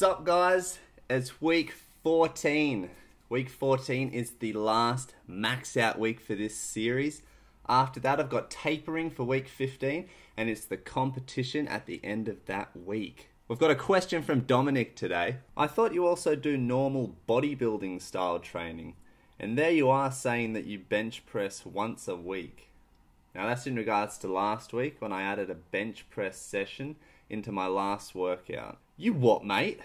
Sup guys, it's week 14. Week 14 is the last max out week for this series. After that I've got tapering for week 15 and it's the competition at the end of that week. We've got a question from Dominic today. I thought you also do normal bodybuilding style training, and there you are saying that you bench press once a week. Now that's in regards to last week when I added a bench press session into my last workout. You what, mate?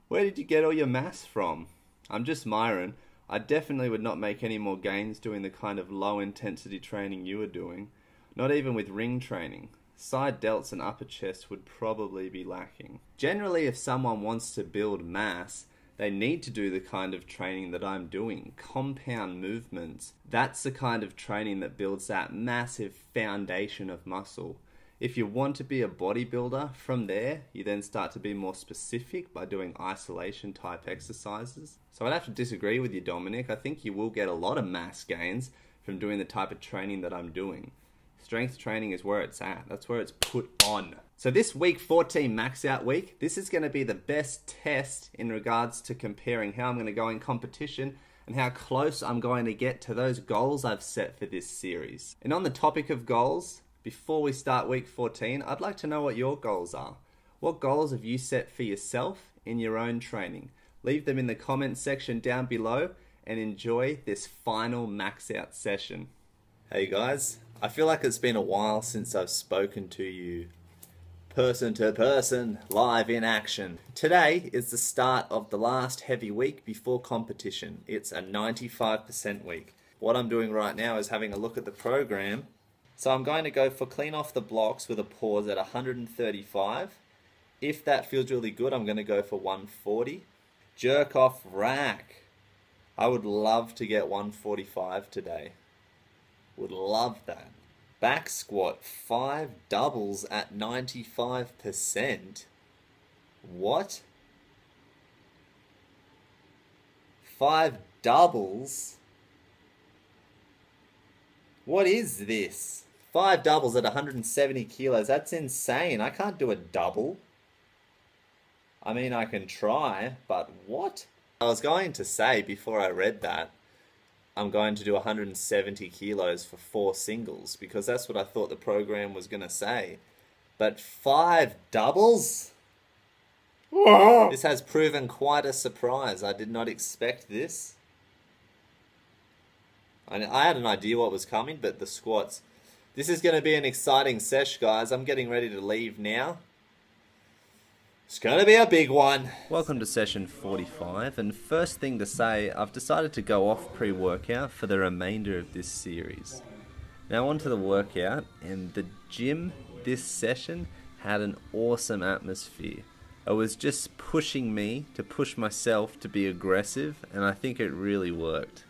Where did you get all your mass from? I'm just Myron. I definitely would not make any more gains doing the kind of low intensity training you were doing. Not even with ring training. Side delts and upper chest would probably be lacking. Generally, if someone wants to build mass, they need to do the kind of training that I'm doing. Compound movements. That's the kind of training that builds that massive foundation of muscle. If you want to be a bodybuilder, from there, you then start to be more specific by doing isolation type exercises. So I'd have to disagree with you, Dominic. I think you will get a lot of mass gains from doing the type of training that I'm doing. Strength training is where it's at. That's where it's put on. So this week 14 max out week, this is going to be the best test in regards to comparing how I'm going to go in competition and how close I'm going to get to those goals I've set for this series. And on the topic of goals, before we start week 14, I'd like to know what your goals are. What goals have you set for yourself in your own training? Leave them in the comments section down below and enjoy this final max out session. Hey guys, I feel like it's been a while since I've spoken to you person to person, live in action. Today is the start of the last heavy week before competition. It's a 95% week. What I'm doing right now is having a look at the program. So I'm going to go for clean off the blocks with a pause at 135. If that feels really good, I'm going to go for 140. Jerk off rack. I would love to get 145 today. Would love that. Back squat, 5 doubles at 95%. What? 5 doubles? What is this? 5 doubles at 170 kilos. That's insane. I can't do a double. I mean, I can try, but what? I was going to say before I read that, I'm going to do 170 kilos for 4 singles because that's what I thought the program was going to say. But 5 doubles? This has proven quite a surprise. I did not expect this. I had an idea what was coming, but the squats. This is going to be an exciting sesh, guys. I'm getting ready to leave now. It's going to be a big one. Welcome to session 45, and first thing to say, I've decided to go off pre-workout for the remainder of this series. Now onto the workout, and the gym this session had an awesome atmosphere. It was just pushing me to push myself to be aggressive, and I think it really worked.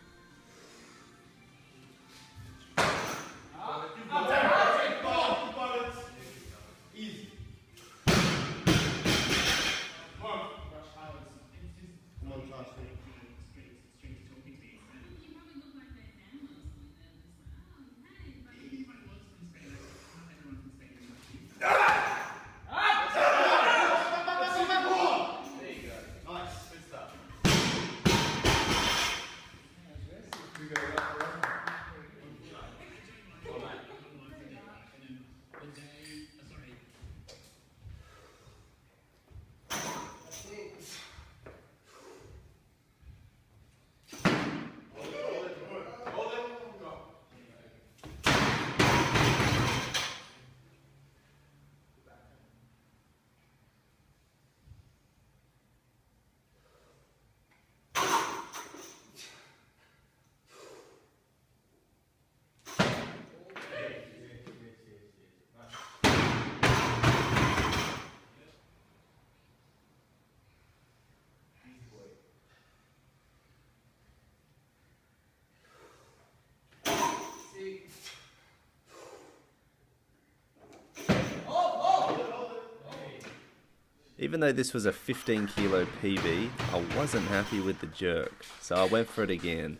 Even though this was a 15 kilo PB, I wasn't happy with the jerk, so I went for it again.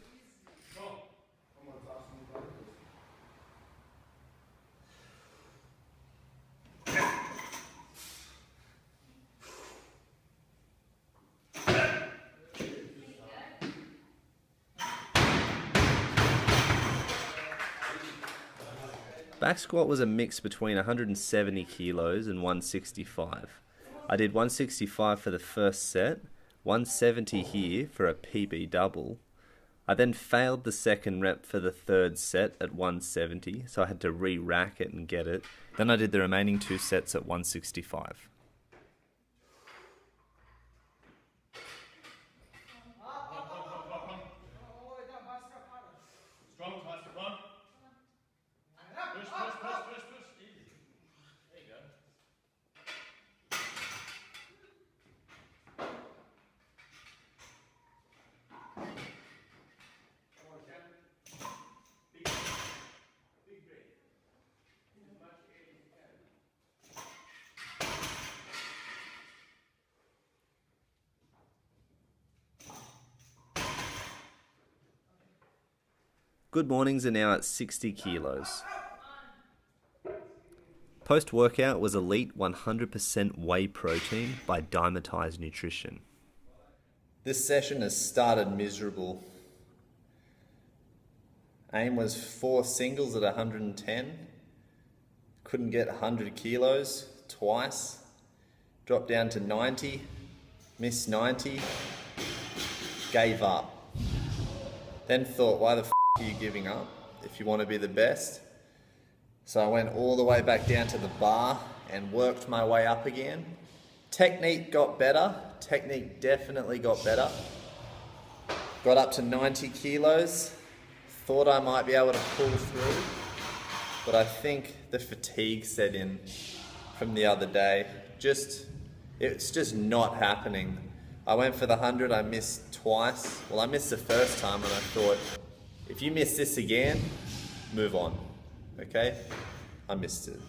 Back squat was a mix between 170 kilos and 165. I did 165 for the first set, 170 here for a PB double. I then failed the second rep for the third set at 170, so I had to re-rack it and get it. Then I did the remaining 2 sets at 165. Good mornings are now at 60 kilos. Post-workout was Elite 100% whey protein by Dimetized Nutrition. This session has started miserable. Aim was 4 singles at 110. Couldn't get 100 kilos twice. Dropped down to 90. Missed 90. Gave up. Then thought, why the f are you giving up if you want to be the best? So I went all the way back down to the bar and worked my way up again. Technique got better. Technique definitely got better. Got up to 90 kilos. Thought I might be able to pull through, but I think the fatigue set in from the other day. It's just not happening. I went for the 100, I missed twice. Well, I missed the first time and I thought, if you miss this again, move on, okay? I missed it.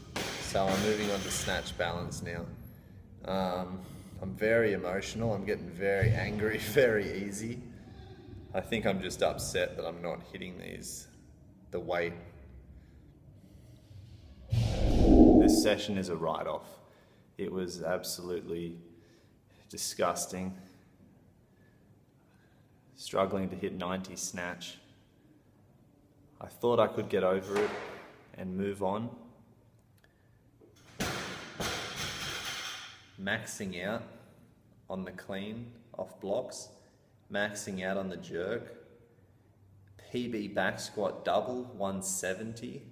So I'm moving on to snatch balance now. I'm very emotional, I'm getting very angry very easy. I think I'm just upset that I'm not hitting the weight. This session is a write-off. It was absolutely disgusting. Struggling to hit 90 snatch. I thought I could get over it and move on. Maxing out on the clean off blocks. Maxing out on the jerk. PB back squat double, 170.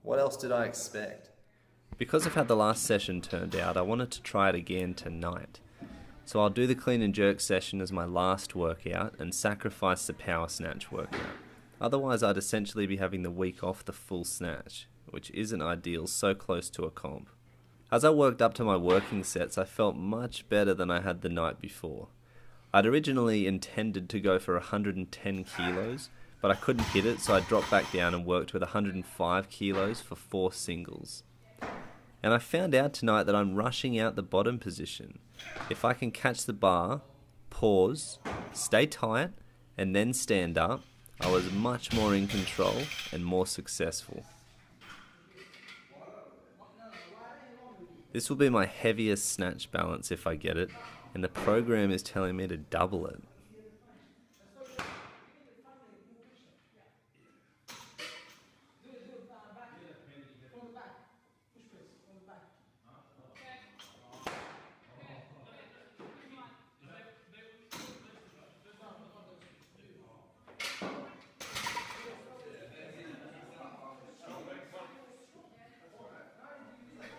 What else did I expect? Because of how the last session turned out, I wanted to try it again tonight. So I'll do the clean and jerk session as my last workout and sacrifice the power snatch workout. Otherwise I'd essentially be having the week off the full snatch, which isn't ideal so close to a comp. As I worked up to my working sets, I felt much better than I had the night before. I'd originally intended to go for 110 kilos, but I couldn't hit it, so I dropped back down and worked with 105 kilos for 4 singles. And I found out tonight that I'm rushing out the bottom position. If I can catch the bar, pause, stay tight, and then stand up, I was much more in control and more successful. This will be my heaviest snatch balance if I get it, and the program is telling me to double it.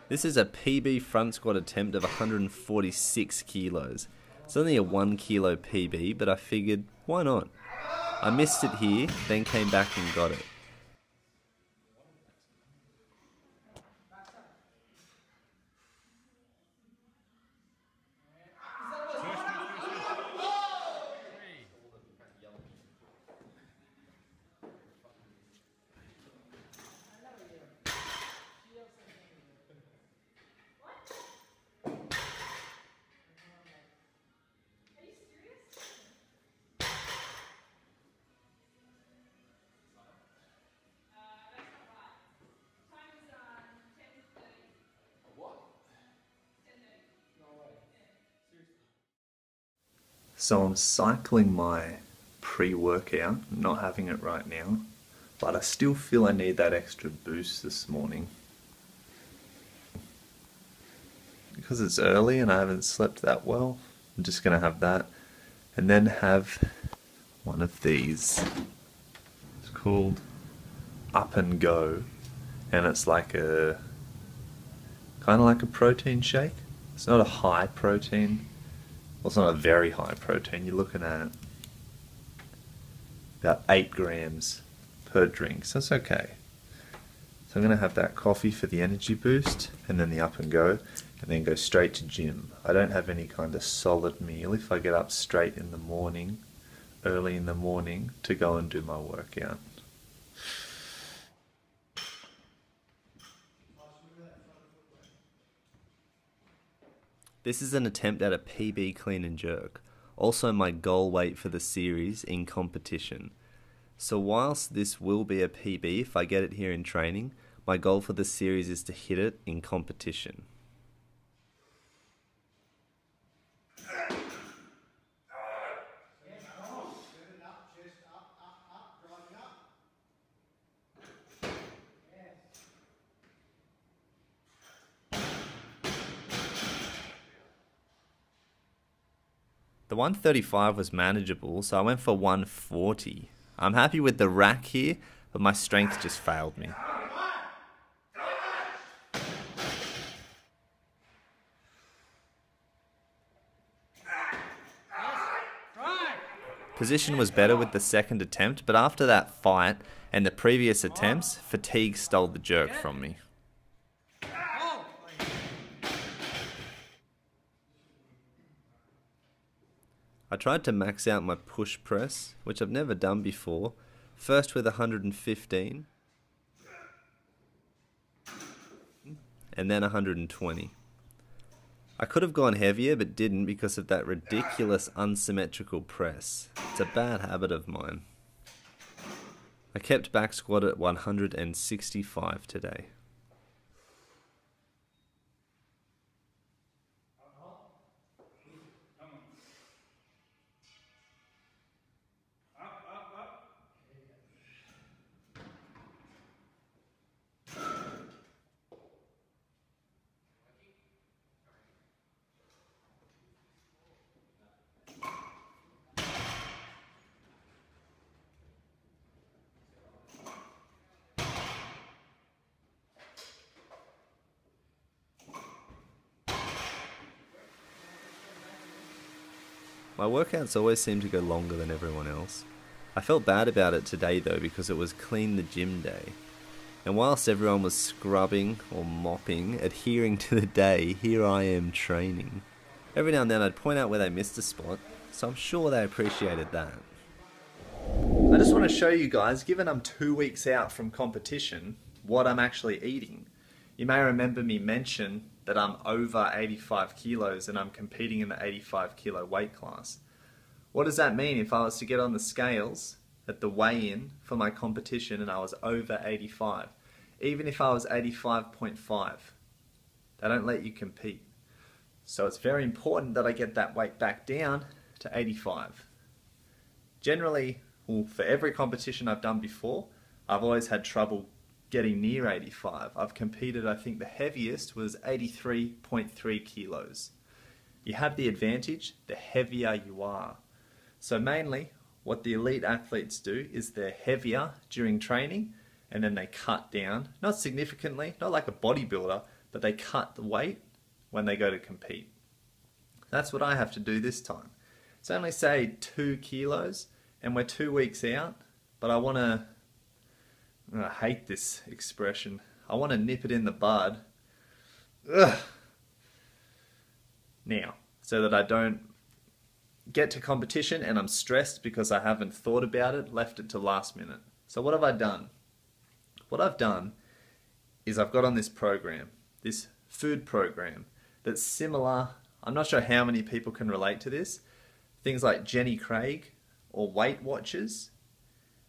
This is a PB front squat attempt of 146 kilos. It's only a 1 kilo PB, but I figured, why not? I missed it here, then came back and got it. So I'm cycling my pre-workout, not having it right now. but I still feel I need that extra boost this morning. Because it's early and I haven't slept that well, I'm just going to have that. And then have one of these. It's called Up and Go. And it's like a, kind of like a protein shake. It's not a high protein. Well, it's not a very high protein. You're looking at about 8 grams per drink, so it's okay. So I'm going to have that coffee for the energy boost, and then the Up and Go, and then go straight to gym. I don't have any kind of solid meal if I get up straight in the morning, early in the morning, to go and do my workout. This is an attempt at a PB clean and jerk, also my goal weight for the series in competition. So whilst this will be a PB if I get it here in training, my goal for the series is to hit it in competition. The 135 was manageable, so I went for 140. I'm happy with the rack here, but my strength just failed me. Position was better with the second attempt, but after that fight and the previous attempts, fatigue stole the jerk from me. I tried to max out my push press, which I've never done before, first with 115, and then 120. I could have gone heavier but didn't because of that ridiculous unsymmetrical press. It's a bad habit of mine. I kept back squat at 165 today. My workouts always seem to go longer than everyone else. I felt bad about it today though because it was clean the gym day. And whilst everyone was scrubbing or mopping, adhering to the day, here I am training. Every now and then I'd point out where they missed a spot, so I'm sure they appreciated that. I just want to show you guys, given I'm 2 weeks out from competition, what I'm actually eating. You may remember me mention that I'm over 85 kilos and I'm competing in the 85 kilo weight class. What does that mean if I was to get on the scales at the weigh-in for my competition and I was over 85? Even if I was 85.5, they don't let you compete. So it's very important that I get that weight back down to 85. Generally, well, for every competition I've done before, I've always had trouble getting near 85. I've competed, I think the heaviest was 83.3 kilos. You have the advantage the heavier you are. So mainly what the elite athletes do is they're heavier during training and then they cut down, not significantly, not like a bodybuilder, but they cut the weight when they go to compete. That's what I have to do this time. It's only say 2 kilos and we're 2 weeks out, but I hate this expression. I want to nip it in the bud. Ugh. Now, so that I don't get to competition and I'm stressed because I haven't thought about it, left it to last minute. So what have I done? What I've done is I've got on this program, this food program, that's similar. I'm not sure how many people can relate to this. Things like Jenny Craig or Weight Watchers.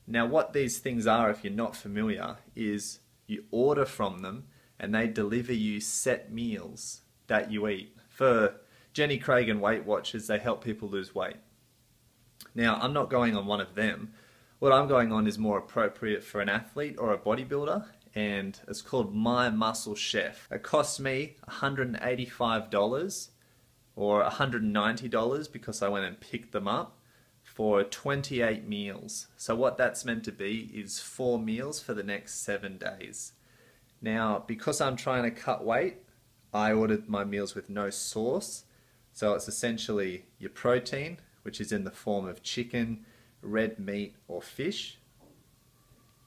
Now what these things are, if you're not familiar, is you order from them and they deliver you set meals that you eat. For Jenny Craig and Weight Watchers, they help people lose weight. Now I'm not going on one of them. What I'm going on is more appropriate for an athlete or a bodybuilder, and it's called My Muscle Chef. It costs me $185 or $190 because I went and picked them up for 28 meals. So what that's meant to be is 4 meals for the next 7 days. Now, because I'm trying to cut weight, I ordered my meals with no sauce. So it's essentially your protein, which is in the form of chicken, red meat or fish,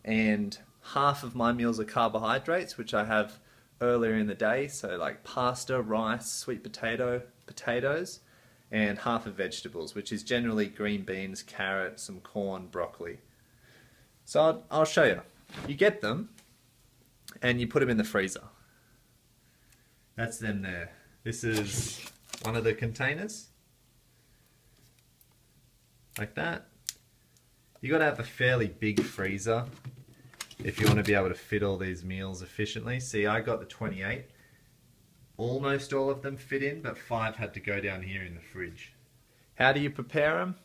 and half of my meals are carbohydrates, which I have earlier in the day, so like pasta, rice, sweet potatoes, and half of vegetables, which is generally green beans, carrot, some corn, broccoli. So I'll show you. You get them and you put them in the freezer. That's them there. This is one of the containers, like that. You got to have a fairly big freezer if you want to be able to fit all these meals efficiently. See, I got the 28. Almost all of them fit in, but 5 had to go down here in the fridge. How do you prepare them?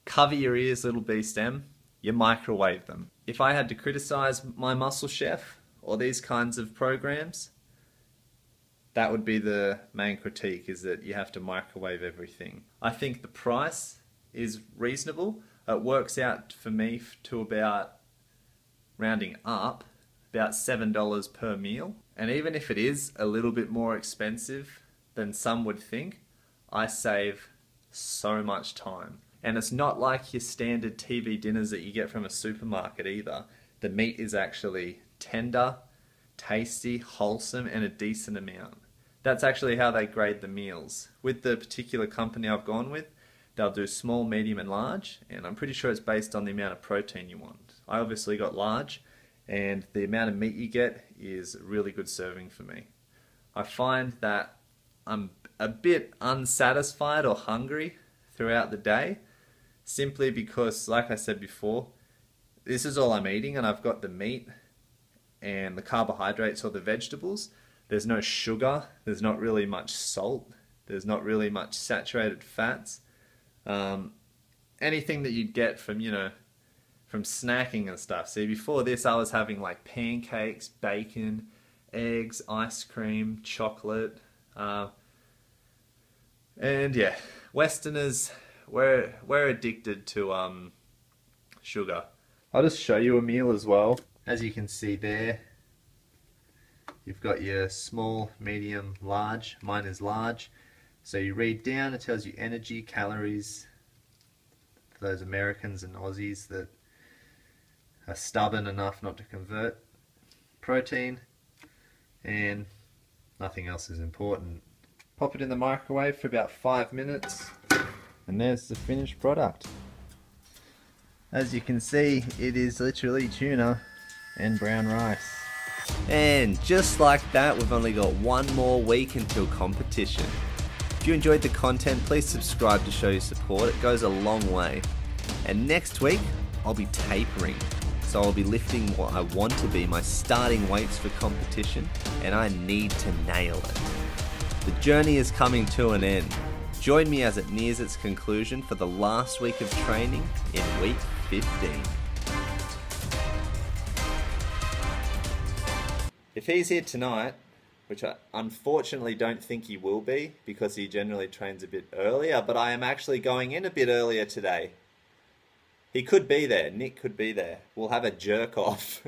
Cover your ears, little beast M. You microwave them. If I had to criticize My Muscle Chef or these kinds of programs, that would be the main critique, is that you have to microwave everything. I think the price is reasonable. It works out for me to about, rounding up, about $7 per meal. And even if it is a little bit more expensive than some would think, I save so much time. And it's not like your standard TV dinners that you get from a supermarket either. The meat is actually tender, tasty, wholesome, and a decent amount. That's actually how they grade the meals. With the particular company I've gone with, they'll do small, medium, and large, and I'm pretty sure it's based on the amount of protein you want. I obviously got large, and the amount of meat you get is a really good serving for me. I find that I'm a bit unsatisfied or hungry throughout the day, simply because, like I said before, this is all I'm eating, and I've got the meat and the carbohydrates or the vegetables. There's no sugar, there's not really much salt, there's not really much saturated fats. Anything that you'd get from, from snacking and stuff. See, before this I was having like pancakes, bacon, eggs, ice cream, chocolate, and yeah, Westerners, we're addicted to sugar. I'll just show you a meal as well. As you can see there, you've got your small, medium, large. Mine is large. So you read down, it tells you energy, calories, for those Americans and Aussies that are stubborn enough not to convert, protein, and nothing else is important. Pop it in the microwave for about 5 minutes, and there's the finished product. As you can see, it is literally tuna and brown rice. And just like that, we've only got one more week until competition. If you enjoyed the content, please subscribe to show your support. It goes a long way. And next week, I'll be tapering. So I'll be lifting what I want to be my starting weights for competition, and I need to nail it. The journey is coming to an end. Join me as it nears its conclusion for the last week of training in week 15. If he's here tonight, which I unfortunately don't think he will be because he generally trains a bit earlier, but I am actually going in a bit earlier today. He could be there. Nick could be there. We'll have a jerk off.